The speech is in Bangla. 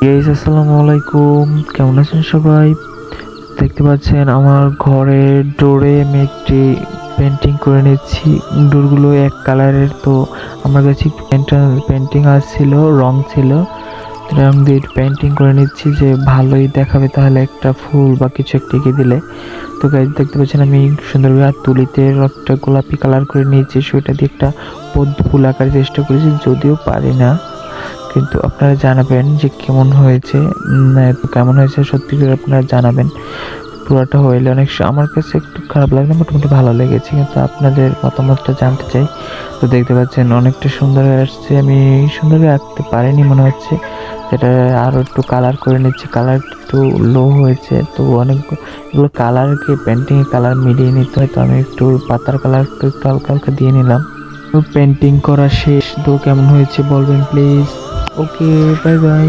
গাইস আসসালামু আলাইকুম, কেমন আছেন সবাই? দেখতে পাচ্ছেন আমার ঘরের ডোরে আমি একটি পেন্টিং করে নিচ্ছি। ডোরগুলো এক কালারের, তো আমার কাছে একটু পেন্টিং আসছিল, রং ছিল, রং দিয়ে পেন্টিং করে নিচ্ছি যে ভালোই দেখাবে তাহলে একটা ফুল বা কিছু একটা এঁকে দিলে। তো গাইস দেখতে পাচ্ছেন আমি সুন্দরভাবে আর তুলিতে একটা গোলাপি কালার করে নিয়েছি, সেটা দিয়ে একটা পদ্ম ফুল আঁকার চেষ্টা করেছি, যদিও পারি না। কিন্তু আপনারা জানাবেন যে কেমন হয়েছে, কেমন হয়েছে সত্যি করে আপনারা জানাবেন। পুরাটা হইলে আমার কাছে একটু খারাপ লাগলো, মোটামুটি ভালো লেগেছে, কিন্তু আপনাদের মতামতটা জানতে চাই। তো দেখতে পাচ্ছেন অনেকটা সুন্দর হয়ে আসছে, আমি সুন্দরভাবে আঁকতে পারিনি মনে হচ্ছে, সেটা আরও একটু কালার করে নিচ্ছি। কালার একটু লো হয়েছে, তো অনেকগুলো কালারকে পেন্টিংয়ে কালার মিলিয়ে নিতে হয়, তো আমি একটু পাতার কালার একটু একটু হালকা হালকা দিয়ে নিলাম। তো পেন্টিং করা শেষ, তো কেমন হয়েছে বলবেন প্লিজ। Okay, bye bye.